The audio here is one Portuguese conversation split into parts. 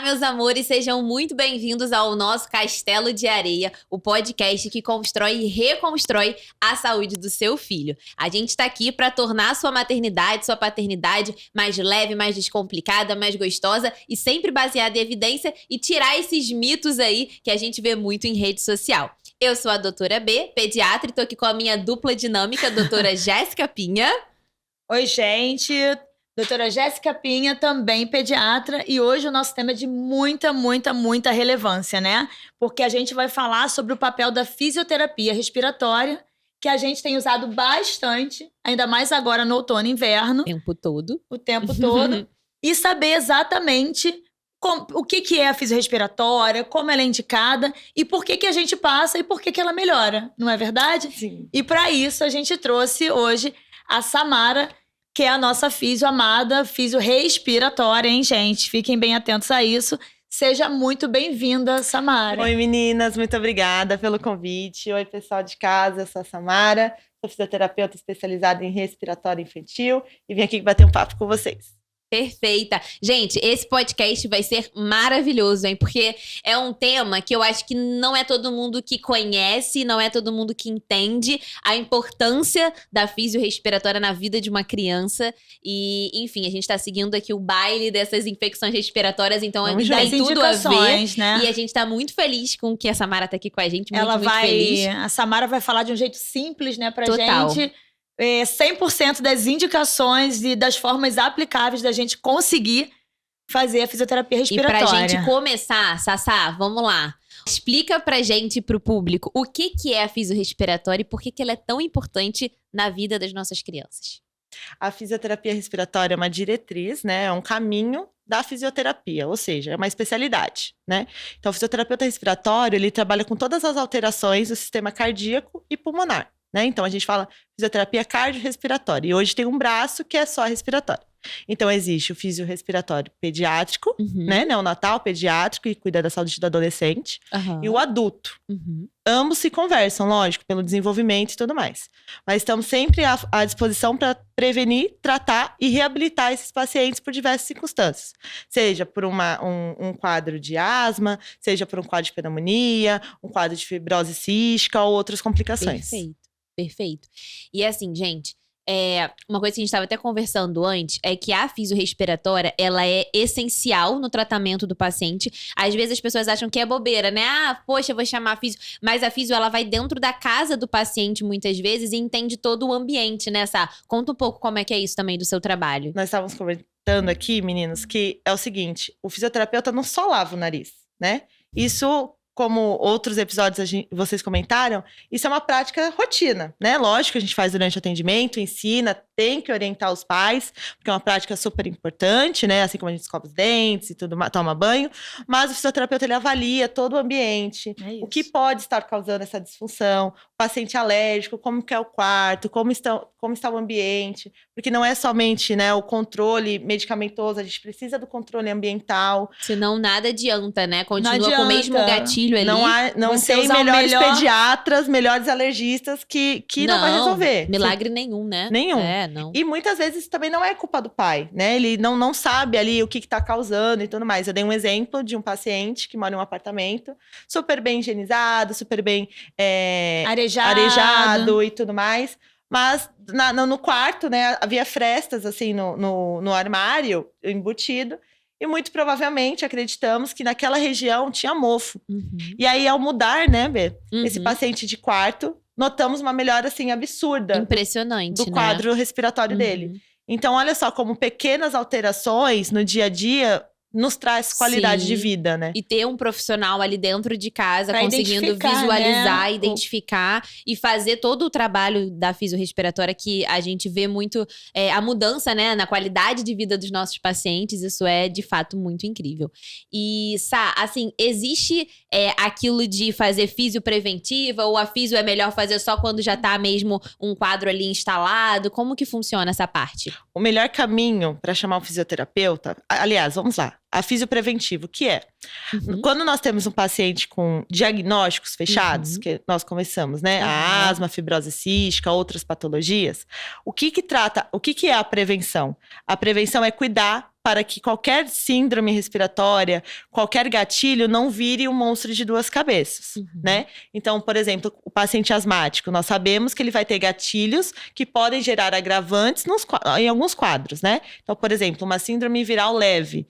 meus amores, sejam muito bem-vindos ao nosso Castelo de Areia, o podcast que constrói e reconstrói a saúde do seu filho. A gente tá aqui para tornar sua maternidade, sua paternidade mais leve, mais descomplicada, mais gostosa e sempre baseada em evidência e tirar esses mitos aí que a gente vê muito em rede social. Eu sou a doutora B, pediatra, e tô aqui com a minha dupla dinâmica, a doutora Jéssica Pinha. Oi, gente. Doutora Jéssica Pinha, também pediatra, e hoje o nosso tema é de muita relevância, né? Porque a gente vai falar sobre o papel da fisioterapia respiratória, que a gente tem usado bastante, ainda mais agora no outono e inverno. O tempo todo. E saber exatamente o que é a fisiorrespiratória, como ela é indicada, e por que a gente passa e por que ela melhora, não é verdade? Sim. E para isso a gente trouxe hoje a Samara, que é a nossa fisio amada, fisio respiratória, hein, gente? Fiquem bem atentos a isso. Seja muito bem-vinda, Samara. Oi, meninas. Muito obrigada pelo convite. Oi, pessoal de casa. Eu sou a Samara, sou fisioterapeuta especializada em respiratório infantil e vim aqui bater um papo com vocês. Perfeita. Gente, esse podcast vai ser maravilhoso, hein? Porque é um tema que eu acho que não é todo mundo que conhece, não é todo mundo que entende a importância da fisiorrespiratória na vida de uma criança. E, enfim, a gente tá seguindo aqui o baile dessas infecções respiratórias, então tem tudo a ver. Né? E a gente tá muito feliz com que a Samara tá aqui com a gente, muito feliz. A Samara vai falar de um jeito simples, né, pra Total. gente. 100% das indicações e das formas aplicáveis da gente conseguir fazer a fisioterapia respiratória. E pra gente começar, Sassá, vamos lá. Explica pra gente e pro público o que é a fisiorrespiratória e por que ela é tão importante na vida das nossas crianças. A fisioterapia respiratória é uma diretriz, né? É um caminho da fisioterapia, ou seja, é uma especialidade, né? Então, o fisioterapeuta respiratório, ele trabalha com todas as alterações do sistema cardíaco e pulmonar. Né? Então, a gente fala fisioterapia cardiorrespiratória. E hoje tem um braço que é só respiratório. Então, existe o fisiorrespiratório pediátrico, né? Neonatal, pediátrico, e cuida da saúde do adolescente. E o adulto. Ambos se conversam, lógico, pelo desenvolvimento e tudo mais. Mas estamos sempre à disposição para prevenir, tratar e reabilitar esses pacientes por diversas circunstâncias. Seja por um quadro de asma, seja por um quadro de pneumonia, um quadro de fibrose cística ou outras complicações. Perfeito. E assim, gente, uma coisa que a gente estava até conversando antes é que a fisiorrespiratória, ela é essencial no tratamento do paciente. Às vezes as pessoas acham que é bobeira, né? Poxa, eu vou chamar a fisio. Mas a fisio, ela vai dentro da casa do paciente muitas vezes e entende todo o ambiente, né, Sá? Conta um pouco como é que é isso também do seu trabalho. Nós estávamos comentando aqui, meninos, que é o seguinte, o fisioterapeuta não só lava o nariz, né? Isso, como outros episódios vocês comentaram, isso é uma prática rotina, né? Lógico que a gente faz durante o atendimento, ensina, tem que orientar os pais, porque é uma prática super importante, né? Assim como a gente escova os dentes e tudo, toma banho. Mas o fisioterapeuta, ele avalia todo o ambiente, o que pode estar causando essa disfunção, o paciente alérgico, como que é o quarto, como está o ambiente, porque não é somente, né, o controle medicamentoso, a gente precisa do controle ambiental. Senão nada adianta, né? Continua com o mesmo gatilho ali. Não tem melhores pediatras, melhores alergistas que não vai resolver. Milagre nenhum, né? Nenhum. Não. E muitas vezes também não é culpa do pai, né? Ele não sabe ali o que tá causando e tudo mais. Eu dei um exemplo de um paciente que mora em um apartamento super bem higienizado, super bem arejado e tudo mais. Mas no quarto, né, havia frestas assim no armário embutido. E muito provavelmente acreditamos que naquela região tinha mofo. E aí, ao mudar, né, Bê, esse paciente de quarto, notamos uma melhora, assim, absurda. Impressionante, do quadro respiratório dele. Então, olha só, como pequenas alterações no dia a dia nos traz qualidade de vida, né? E ter um profissional ali dentro de casa, pra conseguindo visualizar, identificar e fazer todo o trabalho da fisiorrespiratória, que a gente vê muito a mudança, né, na qualidade de vida dos nossos pacientes. Isso é, de fato, muito incrível. E, Sá, assim, existe aquilo de fazer fisio preventiva ou a fisio é melhor fazer só quando já tá mesmo um quadro ali instalado? Como que funciona essa parte? O melhor caminho para chamar o fisioterapeuta, aliás, vamos lá. A fisiopreventivo, que é quando nós temos um paciente com diagnósticos fechados, que nós conversamos, né? A asma, fibrose cística, outras patologias. O que é a prevenção? A prevenção é cuidar para que qualquer síndrome respiratória, qualquer gatilho não vire um monstro de duas cabeças, né? Então, por exemplo, o paciente asmático, nós sabemos que ele vai ter gatilhos que podem gerar agravantes em alguns quadros, né? Então, por exemplo, uma síndrome viral leve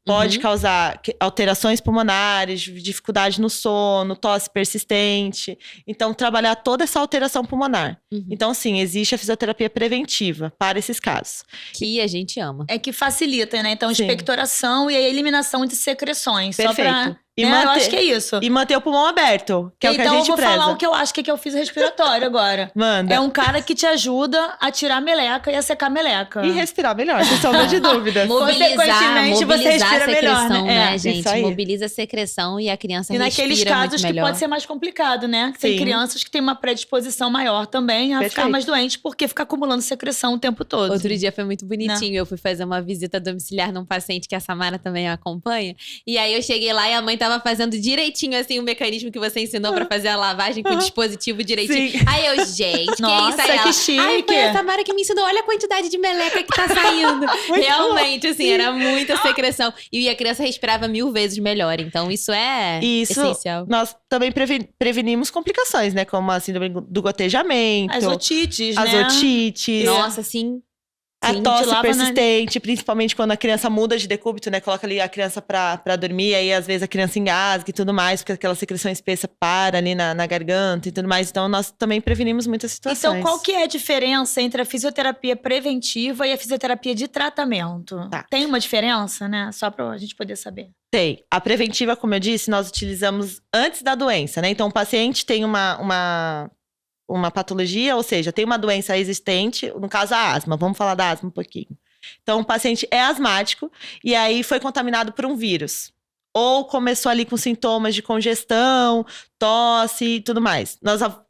pode causar alterações pulmonares, dificuldade no sono, tosse persistente. Então, trabalhar toda essa alteração pulmonar. Então, sim, existe a fisioterapia preventiva para esses casos. Que a gente ama. É que facilita, né? Então, Sim. expectoração e a eliminação de secreções. Perfeito. Só pra... E eu manter- acho que é isso. E manter o pulmão aberto, que é o que a Então, gente eu vou preza. falar o que eu acho que é o fisiorrespiratório agora. Manda. É um cara que te ajuda a tirar a meleca e a secar a meleca. E respirar melhor, sem sombra de dúvidas. Consequentemente, você Mobilizar a respira melhor, secreção, né? né, É, gente? isso aí. Mobiliza a secreção e a criança E respira naqueles muito casos que melhor. pode ser mais complicado, né? Tem Sim. crianças que têm uma predisposição maior também a ficar Perfeito. mais doente porque fica acumulando secreção o tempo todo. Outro dia foi muito bonitinho. Eu fui fazer uma visita domiciliar num paciente que a Samara também acompanha. E aí eu cheguei lá e a mãe tava fazendo direitinho, assim, o mecanismo que você ensinou pra fazer a lavagem com o dispositivo direitinho. Sim. Aí eu, gente, Nossa, que isso? Aí que ela, chique. Ai, foi a Samara que me ensinou. Olha a quantidade de meleca que tá saindo. Realmente, assim, era muita secreção. E a criança respirava 1000 vezes melhor. Então, isso é Isso, essencial. nós também prevenimos complicações, né? Como a síndrome do gotejamento, As otites, as né? otites, Nossa, sim. a sim, tosse lava na- persistente, principalmente quando a criança muda de decúbito, né? Coloca ali a criança pra dormir, aí às vezes a criança engasga e tudo mais, porque aquela secreção espessa para ali na garganta e tudo mais. Então, nós também prevenimos muitas situações. Então, qual que é a diferença entre a fisioterapia preventiva e a fisioterapia de tratamento? Tá. Tem uma diferença, né? Só pra gente poder saber. Tem. A preventiva, como eu disse, nós utilizamos antes da doença, né? Então, o paciente tem uma patologia, ou seja, tem uma doença existente, no caso a asma, vamos falar da asma um pouquinho. Então, o paciente é asmático e aí foi contaminado por um vírus. Ou começou ali com sintomas de congestão, tosse e tudo mais.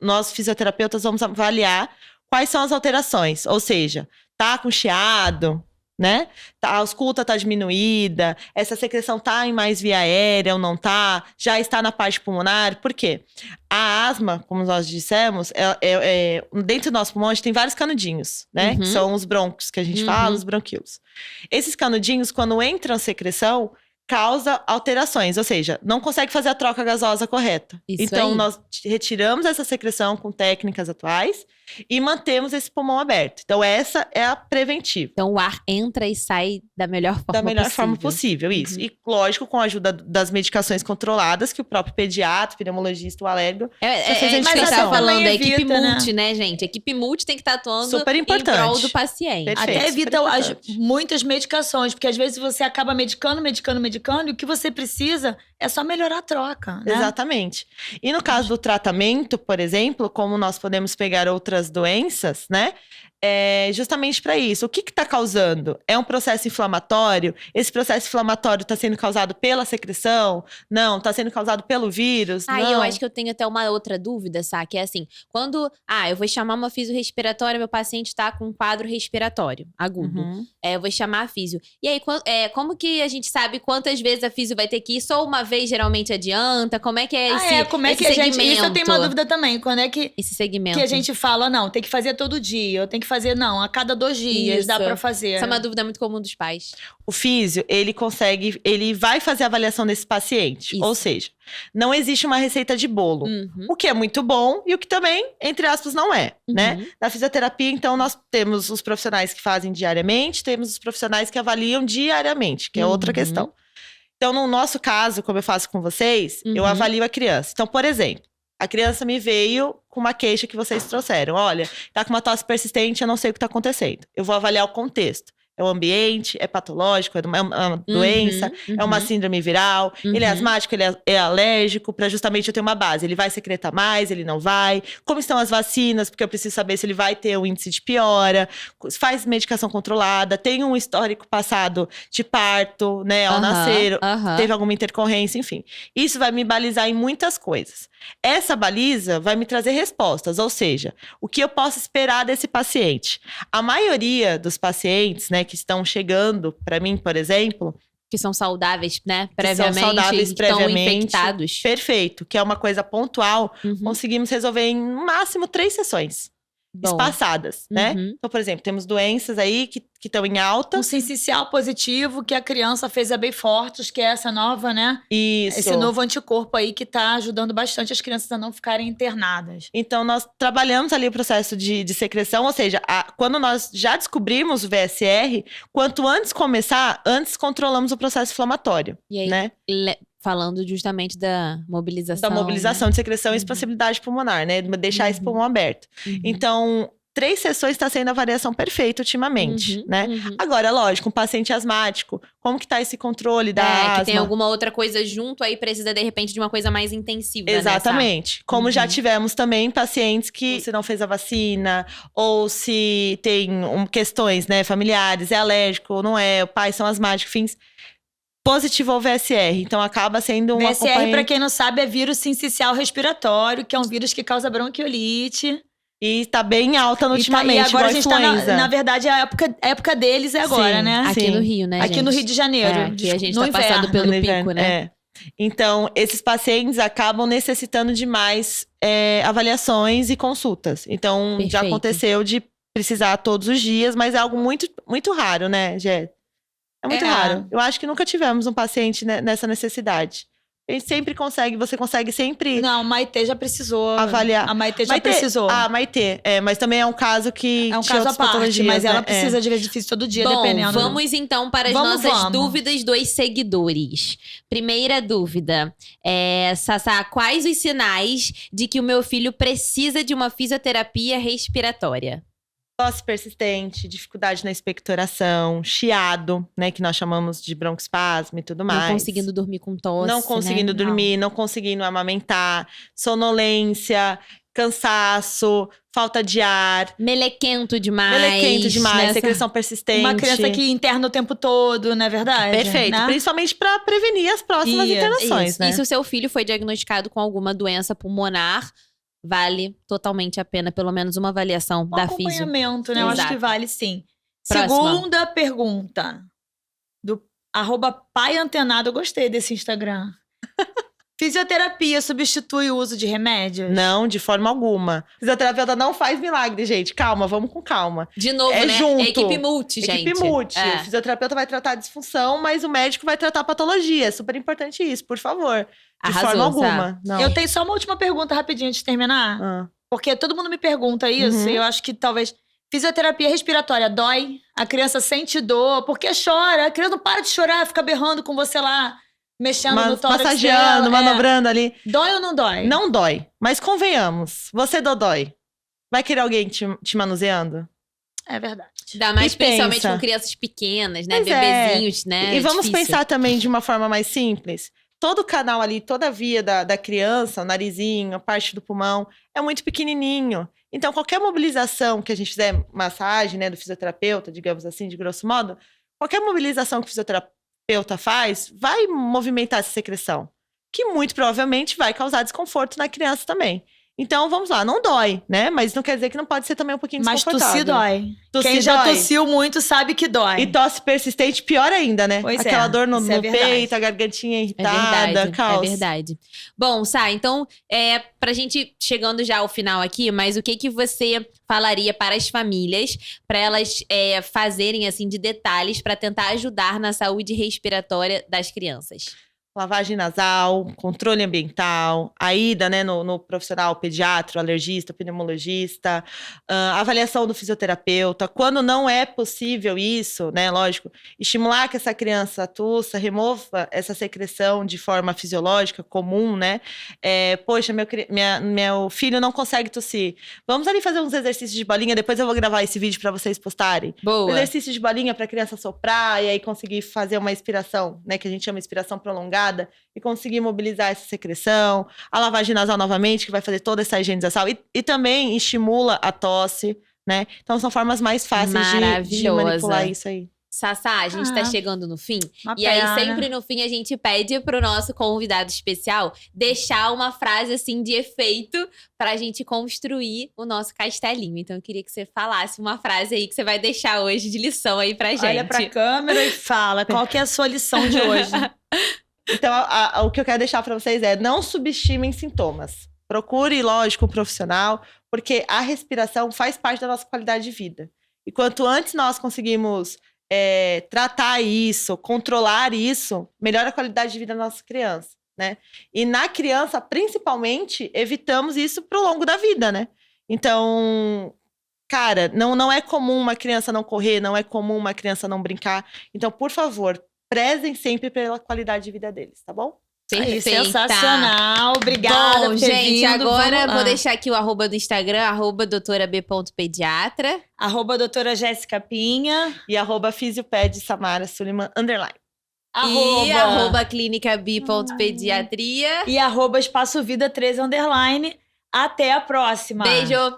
Nós fisioterapeutas, vamos avaliar quais são as alterações, ou seja, tá com chiado, né? A ausculta tá diminuída, essa secreção tá em mais via aérea ou não tá, já está na parte pulmonar. Por quê? A asma, como nós dissemos, dentro do nosso pulmão a gente tem vários canudinhos, né? Que são os brônquios que a gente fala, os bronquíolos. Esses canudinhos, quando entram secreção, causa alterações, ou seja, não consegue fazer a troca gasosa correta. Isso então, aí. nós retiramos essa secreção com técnicas atuais e mantemos esse pulmão aberto. Então, essa é a preventiva. Então, o ar entra e sai da melhor forma Da melhor possível. forma possível, isso. E, lógico, com a ajuda das medicações controladas, que o próprio pediatra, pneumologista, o alérgico, já fez a Isso que a gente Mas tá indicação. falando, também a equipe evita, né? multi, né, gente? A equipe multi tem que estar atuando Super em prol importante. do paciente. Perfeito. Até evita super as, importante. muitas medicações, porque às vezes você acaba medicando, e o que você precisa é só melhorar a troca, né? Exatamente. E no caso do tratamento, por exemplo, como nós podemos pegar outras doenças, né? É justamente para isso. O que está causando? É um processo inflamatório? Esse processo inflamatório está sendo causado pela secreção? Não. Está sendo causado pelo vírus? Aí não. eu acho que eu tenho até uma outra dúvida, Sá, que é assim, quando, eu vou chamar uma fisiorrespiratória, meu paciente tá com um quadro respiratório agudo. Uhum. Eu vou chamar a físio. E aí, como que a gente sabe quantas vezes a físio vai ter que ir? Só uma vez geralmente adianta? Como é que é esse como é esse que a gente... segmento? Isso eu tenho uma dúvida também. Quando é que Esse segmento. a gente fala, não, tem que fazer todo dia, eu tenho que fazer, não, a cada 2 dias dá Isso. pra fazer. Essa é uma dúvida muito comum dos pais. O físio, ele vai fazer a avaliação desse paciente. Isso. Ou seja, não existe uma receita de bolo. Uhum. O que é muito bom e o que também, entre aspas, não é, né? Uhum. Na fisioterapia, então, nós temos os profissionais que fazem diariamente, temos os profissionais que avaliam diariamente, que é outra Uhum. questão. Então, no nosso caso, como eu faço com vocês, eu Uhum. avalio a criança. Então, por exemplo, a criança me veio com uma queixa que vocês trouxeram. Olha, tá com uma tosse persistente, eu não sei o que tá acontecendo. Eu vou avaliar o contexto. É o ambiente, é patológico, é uma doença, é uma síndrome viral, ele é Uhum. asmático, ele é alérgico, para justamente eu ter uma base. Ele vai secretar mais, ele não vai? Como estão as vacinas, porque eu preciso saber se ele vai ter um índice de piora, faz medicação controlada, tem um histórico passado de parto, né, ao Aham, nascer, aham. teve alguma intercorrência, enfim. Isso vai me balizar em muitas coisas. Essa baliza vai me trazer respostas, ou seja, o que eu posso esperar desse paciente. A maioria dos pacientes, né, que estão chegando para mim, por exemplo, Que são saudáveis, né? são Previamente. saudáveis que estão previamente. infectados. perfeito, que é uma coisa pontual, Uhum. conseguimos resolver em no máximo 3 sessões. Bom. espaçadas, né? Então, por exemplo, temos doenças aí que estão em alta. Um sincicial positivo que a criança fez a bem fortes, que é essa nova, né? Isso. Esse novo anticorpo aí que tá ajudando bastante as crianças a não ficarem internadas. Então, nós trabalhamos ali o processo de secreção, ou seja, quando nós já descobrimos o VSR, quanto antes começar, antes controlamos o processo inflamatório, E aí, né? falando justamente da mobilização. Da mobilização de secreção e expansibilidade pulmonar, né? Deixar esse pulmão aberto. Então, 3 sessões está sendo a variação perfeita ultimamente, né? Agora, lógico, um paciente asmático, como que tá esse controle da asma? Que tem alguma outra coisa junto, aí precisa, de repente, de uma coisa mais intensiva, Exatamente. Como já tivemos também pacientes que se não fez a vacina, ou se tem questões, né, familiares, é alérgico ou não é, o pai são asmáticos, fins positivo ao VSR. Então, acaba sendo um VSR, para quem não sabe, é vírus sincicial respiratório, que é um vírus que causa bronquiolite. E tá bem alta ultimamente, e agora igual a gente tá na verdade, a época deles é agora, Sim, né? Aqui no Rio, né, Aqui no Rio de Janeiro. Aqui a gente no tá passando pelo no inverno, pico, né? Então, esses pacientes acabam necessitando de mais avaliações e consultas. Então, já Perfeito. aconteceu de precisar todos os dias, mas é algo muito, muito raro, né, Jé? É muito raro. Eu acho que nunca tivemos um paciente nessa necessidade. A gente sempre consegue, você consegue sempre Não, a Maitê já precisou. avaliar. A Maitê já precisou. Ah, Maitê. Mas também é um caso que É um tinha caso à outras parte, patologias, mas né? ela precisa de exercício todo dia, Bom, dependendo. vamos então para as nossas dúvidas dos seguidores. Primeira dúvida. Sassá, quais os sinais de que o meu filho precisa de uma fisioterapia respiratória? Tosse persistente, dificuldade na expectoração, chiado, né, que nós chamamos de broncoespasmo e tudo mais. Não conseguindo dormir com tosse, Não conseguindo dormir, não conseguindo amamentar, sonolência, cansaço, falta de ar. Melequento demais. Secreção persistente. Uma criança que interna o tempo todo, não é verdade? Perfeito, né? principalmente para prevenir as próximas internações, né? E se o seu filho foi diagnosticado com alguma doença pulmonar, vale totalmente a pena, pelo menos uma avaliação da físio. Acompanhamento, né? Eu acho que vale, sim. Próxima. Segunda pergunta. Do @paiantenado. Eu gostei desse Instagram. Fisioterapia substitui o uso de remédios? Não, de forma alguma. Fisioterapeuta não faz milagre, gente. Calma, vamos com calma. De novo, né? Junto. É equipe multi, gente. Equipe multi. O fisioterapeuta vai tratar a disfunção, mas o médico vai tratar a patologia. É super importante isso, por favor. De forma alguma. Não. Eu tenho só uma última pergunta rapidinho antes de terminar. Porque todo mundo me pergunta isso, e eu acho que talvez... Fisioterapia respiratória dói? A criança sente dor? Porque chora? A criança não para de chorar, fica berrando com você lá, mexendo no tórax massageando, dela. manobrando ali. Dói ou não dói? Não dói. Mas convenhamos, você dodói. Vai querer alguém te manuseando? É verdade. Ainda mais principalmente pensa. com crianças pequenas, né? Pois Bebezinhos, né? E vamos difícil. pensar também de uma forma mais simples. Todo o canal ali, toda a via da criança, o narizinho, a parte do pulmão, é muito pequenininho. Então, qualquer mobilização que a gente fizer, massagem, né, do fisioterapeuta, digamos assim, de grosso modo, qualquer mobilização que o fisioterapeuta faz, vai movimentar essa secreção, que muito provavelmente vai causar desconforto na criança também. Então, vamos lá, não dói, né? Mas não quer dizer que não pode ser também um pouquinho desconfortável. Mas tossir dói. Quem já tossiu muito sabe que dói. E tosse persistente, pior ainda, né? Pois Aquela dor no verdade. peito, a gargantinha irritada, caos. É verdade. Bom, Sá, então, pra gente chegando já ao final aqui, mas o que você falaria para as famílias, para elas fazerem, assim, de detalhes para tentar ajudar na saúde respiratória das crianças? Lavagem nasal, controle ambiental, a ida, né, no profissional pediatra, alergista, pneumologista, avaliação do fisioterapeuta. Quando não é possível isso, né, lógico, estimular que essa criança tussa, remova essa secreção de forma fisiológica, comum, né? Poxa, meu filho não consegue tossir. Vamos ali fazer uns exercícios de bolinha, depois eu vou gravar esse vídeo para vocês postarem. Boa. Exercício de bolinha para a criança soprar e aí conseguir fazer uma expiração, né, que a gente chama de expiração prolongada, e conseguir mobilizar essa secreção, a lavagem nasal novamente, que vai fazer toda essa higienização, e também estimula a tosse, né? Então são formas mais fáceis de manipular isso aí. Sassá, a gente tá chegando no fim. Uma E aí, pena. sempre no fim, a gente pede pro nosso convidado especial deixar uma frase, assim, de efeito pra gente construir o nosso castelinho. Então, eu queria que você falasse uma frase aí que você vai deixar hoje de lição aí pra gente. Olha pra câmera e fala, qual que é a sua lição de hoje? Então, o que eu quero deixar pra vocês é: não subestimem sintomas. Procure, lógico, um profissional, porque a respiração faz parte da nossa qualidade de vida. E quanto antes nós conseguimos tratar isso, controlar isso, melhora a qualidade de vida da nossa criança, né? E na criança, principalmente, evitamos isso pro longo da vida, né? Então, cara, não é comum uma criança não correr, não é comum uma criança não brincar. Então, por favor, prezem sempre pela qualidade de vida deles, tá bom? Aí, sensacional. Obrigada Bom, por ter gente, vindo. agora vou deixar aqui o arroba do Instagram, @doutorab.pediatra. @doutora Jéssica Pinha. E @fisioped Samara Suliman _. E @clinicabi.pediatria. E @espaçovida 3 _. Até a próxima. Beijo!